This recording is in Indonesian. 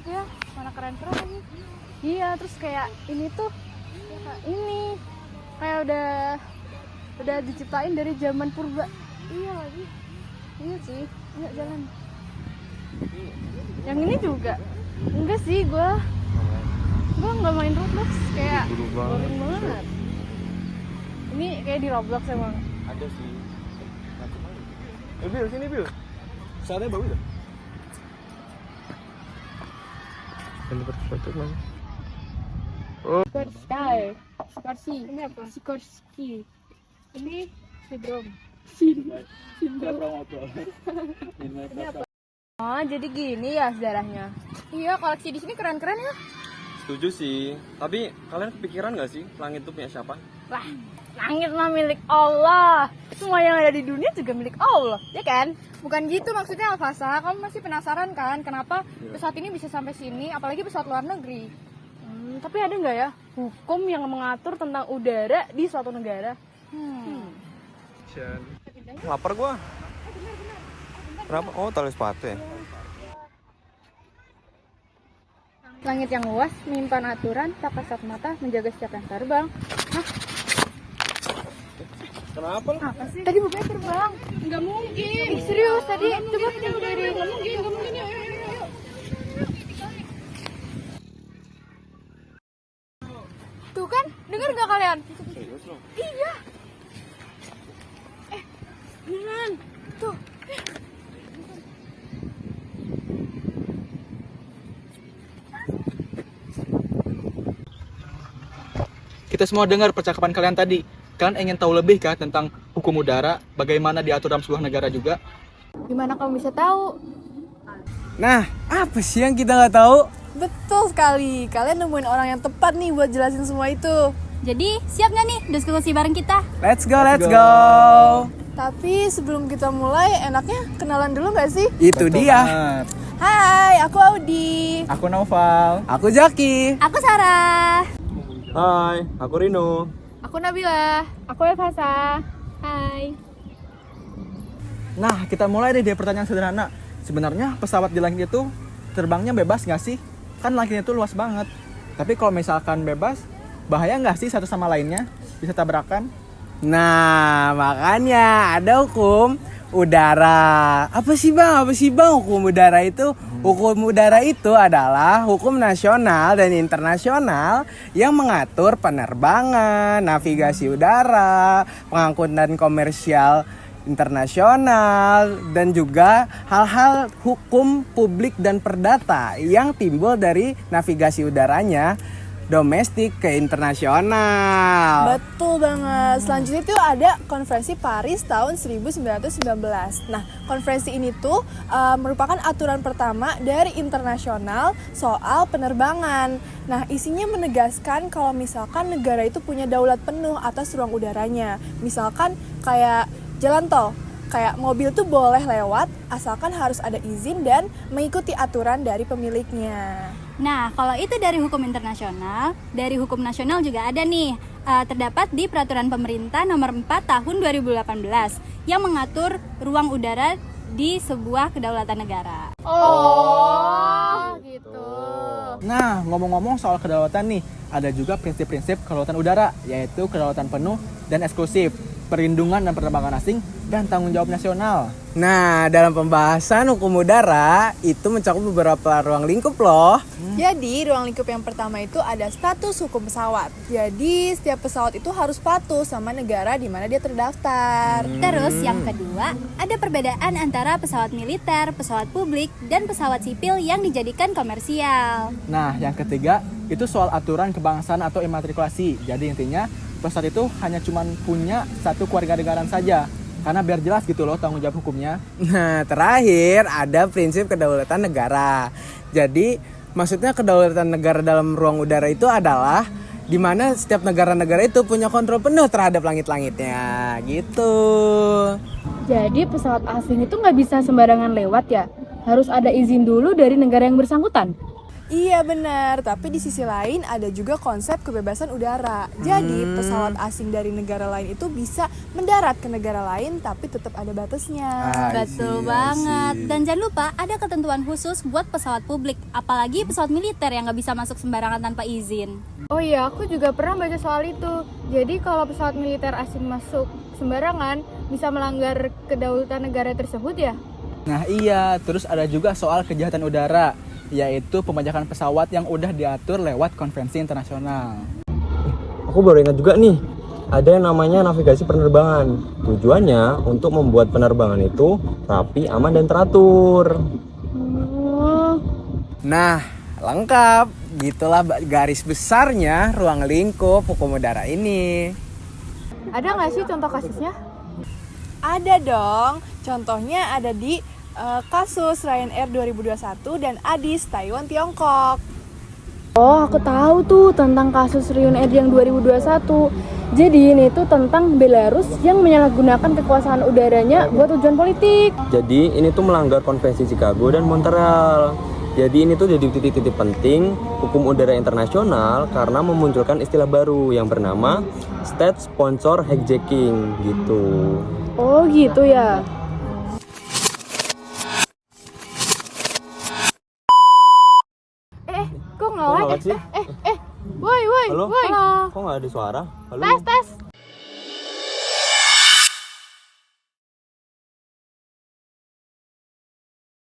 banget ya, mana keren-keren lagi. Iya, terus kayak ini tuh ini kayak udah diciptain dari zaman purba. Iya lagi. Iya sih, yuk jalan. Yang ini juga enggak sih, gue nggak main Roblox, kayak boring banget. Ini kayak di Roblox emang ada sih. Bil, sini Bil. Soalnya bagus ya. Yang dapat foto mana? Oh. Skorsi. Ini apa? Skorski. Ini sindrom. Ini apa? Oh, jadi gini ya sejarahnya. Iya, koleksi di sini keren-keren ya. Setuju sih. Tapi kalian kepikiran nggak sih langit itu punya siapa? Lah, langit mah milik Allah. Semua yang ada di dunia juga milik Allah, ya kan? Bukan gitu maksudnya Alfasa. Kamu masih penasaran kan kenapa pesawat ini bisa sampai sini, apalagi pesawat luar negeri? Tapi ada nggak ya hukum yang mengatur tentang udara di suatu negara? Lapar gua. Kenapa? Oh, tali sepatu ya? Langit yang luas menyimpan aturan, tak kasat mata menjaga setiap yang terbang. Hah? Kenapa lu? Apa sih? Tadi bukannya terbang. Nggak mungkin. Serius tadi. Coba kita berdiri. Nggak mungkin. Yuk. Tuh kan, dengar nggak kalian? Serius lu? Iya. Beneran. Tuh. Kita semua dengar percakapan kalian tadi. Kalian ingin tahu lebih kah tentang hukum udara, bagaimana diatur dalam sebuah negara juga? Gimana kamu bisa tahu? Nah, apa sih yang kita nggak tahu? Betul sekali, kalian nemuin orang yang tepat nih buat jelasin semua itu. Jadi, siap nggak nih diskusi bareng kita? Let's go. Tapi sebelum kita mulai, enaknya kenalan dulu nggak sih? Itu Betul dia. banget. Hai, aku Audi. Aku Naufal. Aku Jaki. Aku Sarah. Hai, aku Rino. Aku Nabila. Aku Evasa. Hai. Nah, kita mulai deh dari pertanyaan sederhana. Sebenarnya pesawat di langit itu terbangnya bebas nggak sih? Kan langitnya itu luas banget. Tapi kalau misalkan bebas, bahaya nggak sih satu sama lainnya? Bisa tabrakan? Nah, makanya ada hukum udara. Apa sih bang hukum udara itu? Hukum udara itu adalah hukum nasional dan internasional yang mengatur penerbangan, navigasi udara, pengangkutan komersial internasional, dan juga hal-hal hukum publik dan perdata yang timbul dari navigasi udaranya domestik ke internasional. Betul banget. Selanjutnya tuh ada Konferensi Paris tahun 1919. Nah, konferensi ini tuh merupakan aturan pertama dari internasional soal penerbangan. Nah, isinya menegaskan kalau misalkan negara itu punya daulat penuh atas ruang udaranya. Misalkan kayak jalan tol, kayak mobil tuh boleh lewat asalkan harus ada izin dan mengikuti aturan dari pemiliknya. Nah, kalau itu dari hukum internasional, dari hukum nasional juga ada nih. Terdapat di Peraturan Pemerintah Nomor 4 Tahun 2018 yang mengatur ruang udara di sebuah kedaulatan negara. Oh, gitu. Nah, ngomong-ngomong soal kedaulatan nih, ada juga prinsip-prinsip kedaulatan udara, yaitu kedaulatan penuh dan eksklusif, perlindungan dan penerbangan asing, dan tanggung jawab nasional. Nah, dalam pembahasan hukum udara itu mencakup beberapa ruang lingkup loh. Jadi, ruang lingkup yang pertama itu ada status hukum pesawat. Jadi, setiap pesawat itu harus patuh sama negara di mana dia terdaftar. Terus yang kedua, ada perbedaan antara pesawat militer, pesawat publik, dan pesawat sipil yang dijadikan komersial. Nah, yang ketiga, itu soal aturan kebangsaan atau imatrikulasi. Jadi intinya, pesawat itu hanya cuma punya satu kewarganegaraan saja. Karena biar jelas gitu loh tanggung jawab hukumnya. Nah, terakhir ada prinsip kedaulatan negara. Jadi, maksudnya kedaulatan negara dalam ruang udara itu adalah di mana setiap negara-negara itu punya kontrol penuh terhadap langit-langitnya, gitu. Jadi pesawat asing itu nggak bisa sembarangan lewat ya? Harus ada izin dulu dari negara yang bersangkutan? Iya benar, tapi di sisi lain ada juga konsep kebebasan udara. Jadi pesawat asing dari negara lain itu bisa mendarat ke negara lain tapi tetap ada batasnya. Betul banget. Dan jangan lupa ada ketentuan khusus buat pesawat publik, apalagi pesawat militer yang nggak bisa masuk sembarangan tanpa izin. Oh iya, aku juga pernah baca soal itu. Jadi kalau pesawat militer asing masuk sembarangan bisa melanggar kedaulatan negara tersebut ya? Nah iya, terus ada juga soal kejahatan udara, yaitu pembajakan pesawat yang udah diatur lewat konvensi internasional. Aku baru ingat juga nih, ada yang namanya navigasi penerbangan. Tujuannya untuk membuat penerbangan itu rapi, aman, dan teratur. Nah, lengkap. Gitulah garis besarnya ruang lingkup hukum udara ini. Ada nggak sih contoh kasusnya? Ada dong, contohnya ada di kasus Ryanair 2021 dan Adis Taiwan Tiongkok. Oh, aku tahu tuh tentang kasus Ryanair yang 2021. Jadi ini tuh tentang Belarus yang menyalahgunakan kekuasaan udaranya buat tujuan politik. Jadi ini tuh melanggar konvensi Chicago dan Montreal. Jadi ini tuh jadi titik-titik penting hukum udara internasional karena memunculkan istilah baru yang bernama State Sponsor Hijacking gitu. Oh, gitu ya. Kok nggak Kok like? nggak sih? Woi, Halo? woi. Kok nggak ada suara? Halo? Tes.